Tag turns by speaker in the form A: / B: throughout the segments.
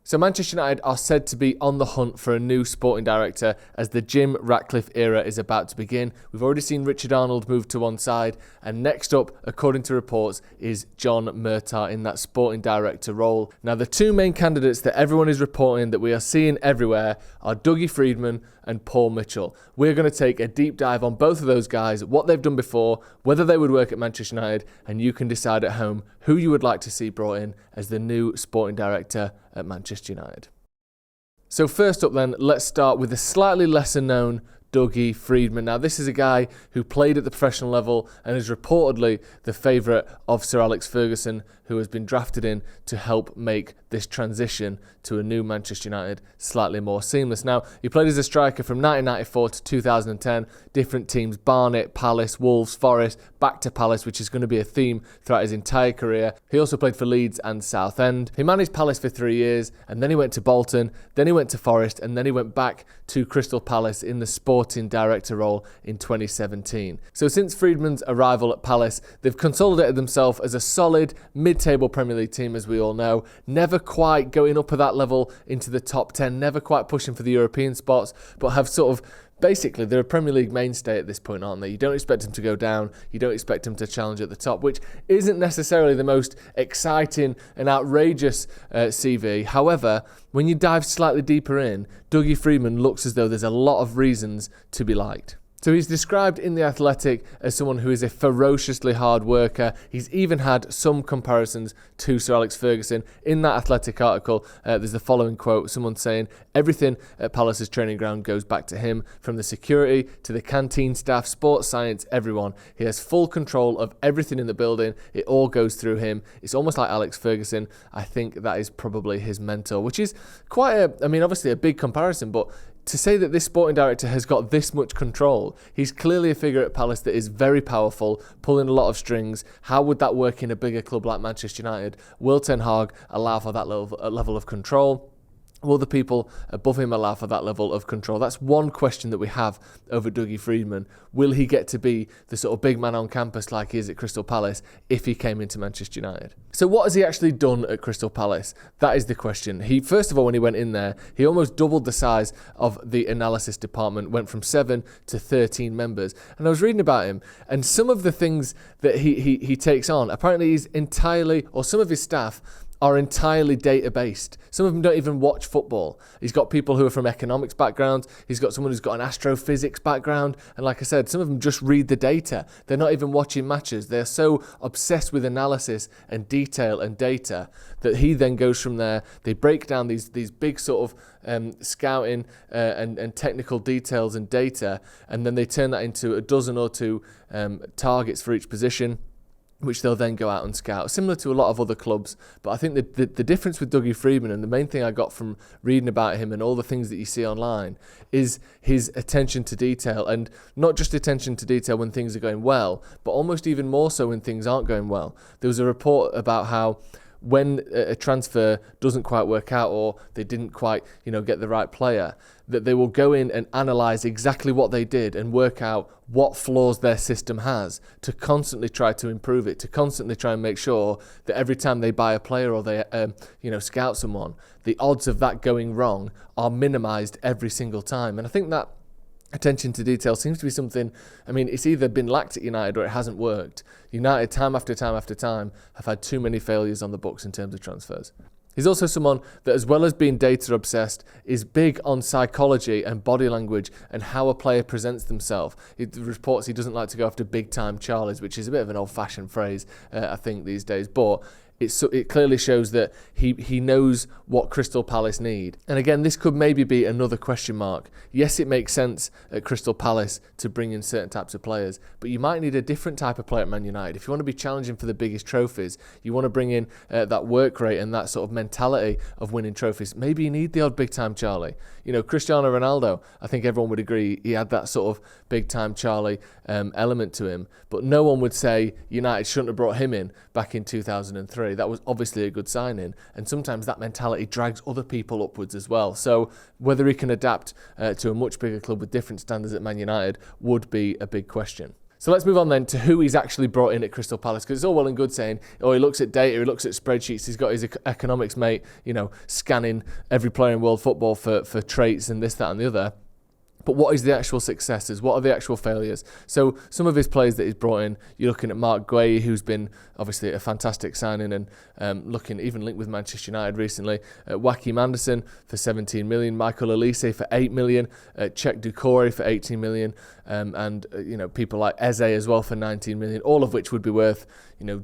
A: So Manchester United are said to be on the hunt for a new sporting director as the Jim Ratcliffe era is about to begin. We've already seen Richard Arnold move to one side, and next up, according to reports, is John Murtagh in that sporting director role. Now, the two main candidates that everyone is reporting that we are seeing everywhere are Dougie Freedman and Paul Mitchell. We're going to take a deep dive on both of those guys, what they've done before, whether they would work at Manchester United, and you can decide at home who you would like to see brought in as the new sporting director at Manchester United. So first up then, let's start with the slightly lesser known Dougie Freedman. Now, this is a guy who played at the professional level and is reportedly the favourite of Sir Alex Ferguson, who has been drafted in to help make this transition to a new Manchester United slightly more seamless. Now, he played as a striker from 1994 to 2010, different teams, Barnet, Palace, Wolves, Forest, back to Palace, which is going to be a theme throughout his entire career. He also played for Leeds and Southend. He managed Palace for 3 years, and then he went to Bolton, then he went to Forest, and then he went back to Crystal Palace in the sporting director role in 2017. So since Freedman's arrival at Palace, they've consolidated themselves as a solid mid-table Premier League team, as we all know, never quite going up at that level into the top 10, never quite pushing for the European spots, but have sort of basically, they're a Premier League mainstay at this point, aren't they? You don't expect them to go down. You don't expect them to challenge at the top, which isn't necessarily the most exciting and outrageous CV. However, when you dive slightly deeper in, Dougie Freedman looks as though there's a lot of reasons to be liked. So he's described in The Athletic as someone who is a ferociously hard worker. He's even had some comparisons to Sir Alex Ferguson. In that Athletic article, there's the following quote, someone saying, "Everything at Palace's training ground goes back to him, from the security to the canteen staff, sports science, everyone. He has full control of everything in the building. It all goes through him. It's almost like Alex Ferguson. I think that is probably his mentor," which is quite obviously a big comparison, but to say that this sporting director has got this much control, he's clearly a figure at Palace that is very powerful, pulling a lot of strings. How would that work in a bigger club like Manchester United? Will Ten Hag allow for that level of control? Will the people above him allow for that level of control? That's one question that we have over Dougie Freedman. Will he get to be the sort of big man on campus like he is at Crystal Palace if he came into Manchester United? So what has he actually done at Crystal Palace? That is the question. First of all, when he went in there, he almost doubled the size of the analysis department, went from 7 to 13 members. And I was reading about him, and some of the things that he takes on, apparently he's entirely, or some of his staff are entirely data-based. Some of them don't even watch football. He's got people who are from economics backgrounds. He's got someone who's got an astrophysics background. And like I said, some of them just read the data. They're not even watching matches. They're so obsessed with analysis and detail and data that he then goes from there. They break down these big sort of scouting and technical details and data, and then they turn that into a dozen or two targets for each position, which they'll then go out and scout, similar to a lot of other clubs. But I think the difference with Dougie Freedman, and the main thing I got from reading about him and all the things that you see online, is his attention to detail, and not just attention to detail when things are going well, but almost even more so when things aren't going well. There was a report about how when a transfer doesn't quite work out, or they didn't quite, get the right player, that they will go in and analyse exactly what they did and work out what flaws their system has to constantly try to improve it, to constantly try and make sure that every time they buy a player or they, scout someone, the odds of that going wrong are minimised every single time. And I think that attention to detail seems to be something, it's either been lacked at United or it hasn't worked. United, time after time after time, have had too many failures on the books in terms of transfers. He's also someone that, as well as being data obsessed, is big on psychology and body language and how a player presents themselves. He reports he doesn't like to go after big time Charlies, which is a bit of an old fashioned phrase, I think, these days. But it clearly shows that he knows what Crystal Palace need. And again, this could maybe be another question mark. Yes, it makes sense at Crystal Palace to bring in certain types of players, but you might need a different type of player at Man United. If you want to be challenging for the biggest trophies, you want to bring in that work rate and that sort of mentality of winning trophies, maybe you need the odd big-time Charlie. Cristiano Ronaldo, I think everyone would agree, he had that sort of big-time Charlie element to him, but no one would say United shouldn't have brought him in back in 2003. That was obviously a good signing, and sometimes that mentality drags other people upwards as well. So whether he can adapt to a much bigger club with different standards at Man United would be a big question. So let's move on then to who he's actually brought in at Crystal Palace, because it's all well and good saying, oh, he looks at data, he looks at spreadsheets, he's got his economics mate, scanning every player in world football for traits and this, that and the other. But what is the actual successes? What are the actual failures? So some of his players that he's brought in, you're looking at Mark Guehi, who's been obviously a fantastic signing and looking even linked with Manchester United recently. Joachim Andersen for 17 million, Michael Olise for 8 million, Czech Doucouré for 18 million, and people like Eze as well for 19 million, all of which would be worth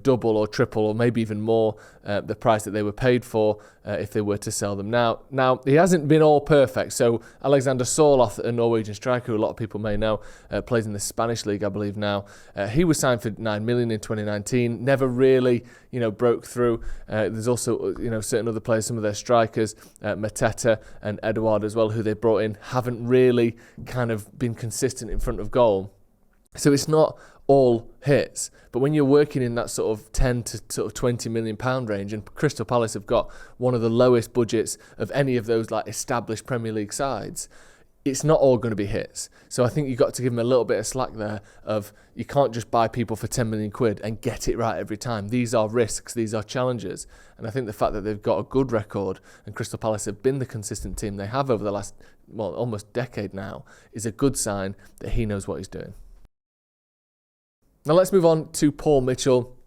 A: double or triple or maybe even more the price that they were paid for if they were to sell them now. Now, he hasn't been all perfect. So Alexander Sørloth, a Norwegian striker who a lot of people may know, plays in the Spanish league, I believe now. He was signed for 9 million in 2019, never really broke through. There's also certain other players, some of their strikers, Mateta and Edouard as well, who they brought in, haven't really kind of been consistent in front of goal. So it's not all hits, but when you're working in that sort of 10 to sort of 20 million pound range, and Crystal Palace have got one of the lowest budgets of any of those like established Premier League sides, it's not all going to be hits. So I think you've got to give them a little bit of slack there of you can't just buy people for 10 million quid and get it right every time. These are risks, these are challenges. And I think the fact that they've got a good record and Crystal Palace have been the consistent team they have over the last, almost decade now, is a good sign that he knows what he's doing. Now let's move on to Paul Mitchell.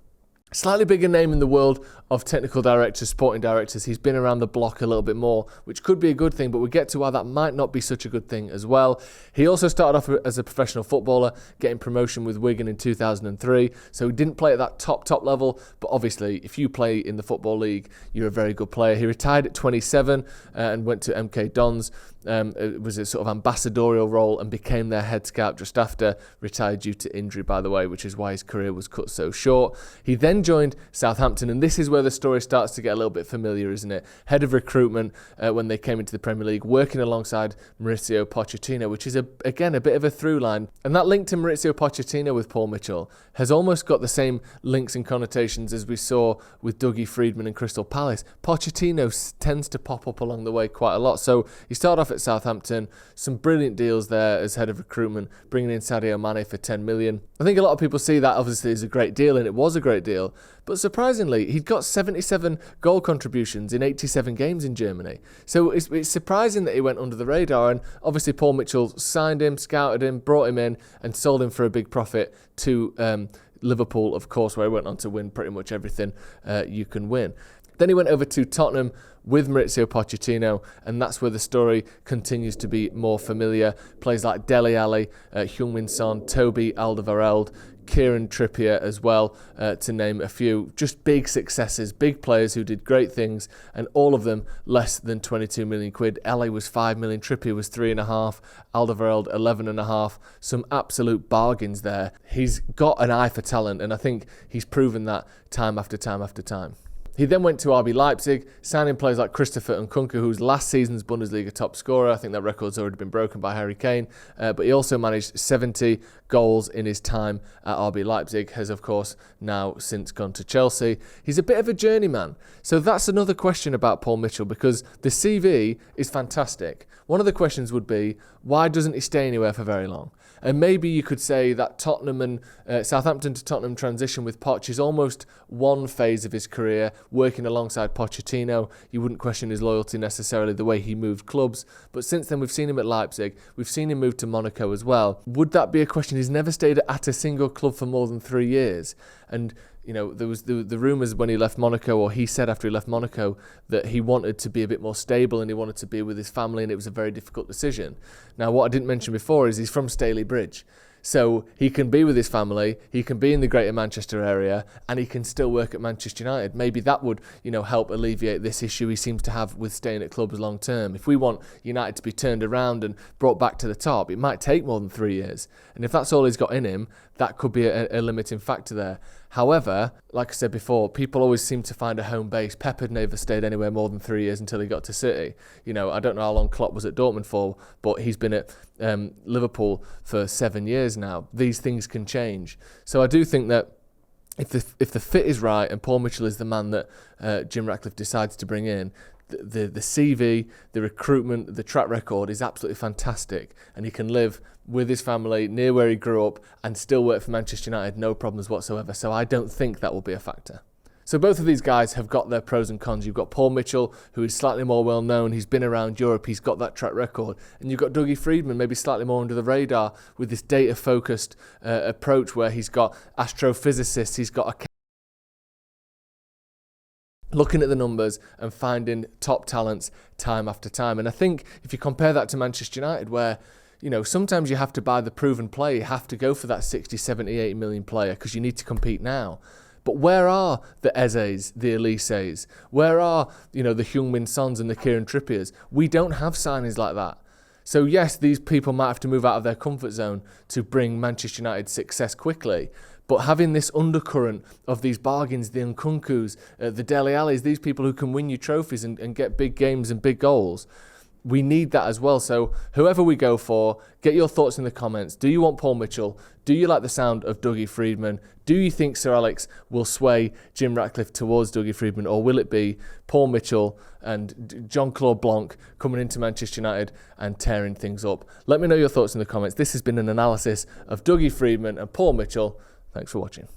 A: Slightly bigger name in the world of technical directors, sporting directors. He's been around the block a little bit more, which could be a good thing, but we'll get to why that might not be such a good thing as well. He also started off as a professional footballer, getting promotion with Wigan in 2003. So he didn't play at that top level, but obviously if you play in the Football League, you're a very good player. He retired at 27 and went to MK Dons. It was a sort of ambassadorial role and became their head scout just after, retired due to injury, by the way, which is why his career was cut so short. He then joined Southampton, and this is where the story starts to get a little bit familiar, isn't it? Head of recruitment when they came into the Premier League, working alongside Mauricio Pochettino, which is, again, a bit of a through line. And that link to Mauricio Pochettino with Paul Mitchell has almost got the same links and connotations as we saw with Dougie Freedman and Crystal Palace. Pochettino tends to pop up along the way quite a lot. So he started off at Southampton, some brilliant deals there as head of recruitment, bringing in Sadio Mane for 10 million. I think a lot of people see that obviously as a great deal, and it was a great deal. But surprisingly, he'd got 77 goal contributions in 87 games in Germany. So it's surprising that he went under the radar. And obviously Paul Mitchell signed him, scouted him, brought him in and sold him for a big profit to Liverpool, of course, where he went on to win pretty much everything you can win. Then he went over to Tottenham with Mauricio Pochettino, and that's where the story continues to be more familiar. Players like Dele Alli, Heung-min Son, Toby Alderweireld, Kieran Trippier as well, to name a few. Just big successes, big players who did great things, and all of them less than 22 million quid. Alli was 5 million, Trippier was 3.5, Alderweireld 11.5. Some absolute bargains there. He's got an eye for talent, and I think he's proven that time after time after time. He then went to RB Leipzig, signing players like Christopher Nkunku, who's last season's Bundesliga top scorer. I think that record's already been broken by Harry Kane. But he also managed 70 goals in his time at RB Leipzig, has of course now since gone to Chelsea. He's a bit of a journeyman. So that's another question about Paul Mitchell, because the CV is fantastic. One of the questions would be, why doesn't he stay anywhere for very long? And maybe you could say that Tottenham and Southampton to Tottenham transition with Poch is almost one phase of his career, working alongside Pochettino. You wouldn't question his loyalty necessarily the way he moved clubs. But since then, we've seen him at Leipzig. We've seen him move to Monaco as well. Would that be a question? He's never stayed at a single club for more than 3 years. And there was the rumours when he left Monaco, or he said after he left Monaco, that he wanted to be a bit more stable and he wanted to be with his family, and it was a very difficult decision. Now, what I didn't mention before is he's from Staley Bridge. So he can be with his family, he can be in the Greater Manchester area, and he can still work at Manchester United. Maybe that would, help alleviate this issue he seems to have with staying at clubs long term. If we want United to be turned around and brought back to the top, it might take more than 3 years. And if that's all he's got in him, that could be a limiting factor there. However, like I said before, people always seem to find a home base. Pep had never stayed anywhere more than 3 years until he got to City. I don't know how long Klopp was at Dortmund for, but he's been at Liverpool for 7 years now. These things can change. So I do think that if the fit is right and Paul Mitchell is the man that Jim Ratcliffe decides to bring in, the CV, the recruitment, the track record is absolutely fantastic, and he can live with his family near where he grew up and still work for Manchester United, no problems whatsoever. So I don't think that will be a factor. So both of these guys have got their pros and cons. You've got Paul Mitchell, who is slightly more well known. He's been around Europe. He's got that track record. And you've got Dougie Freedman, maybe slightly more under the radar with this data-focused approach where he's got astrophysicists. He's got looking at the numbers and finding top talents time after time. And I think if you compare that to Manchester United, where sometimes you have to buy the proven player, you have to go for that 60, 70, 80 million player because you need to compete now. But where are the Ezes, the Elises? Where are, the Heung-min Sons and the Kieran Trippiers? We don't have signings like that. So yes, these people might have to move out of their comfort zone to bring Manchester United success quickly. But having this undercurrent of these bargains, the Nkunkus, the Dele Allis, these people who can win you trophies and get big games and big goals, we need that as well. So whoever we go for, get your thoughts in the comments. Do you want Paul Mitchell? Do you like the sound of Dougie Freedman? Do you think Sir Alex will sway Jim Ratcliffe towards Dougie Freedman, or will it be Paul Mitchell and Jean-Claude Blanc coming into Manchester United and tearing things up? Let me know your thoughts in the comments. This has been an analysis of Dougie Freedman and Paul Mitchell. Thanks for watching.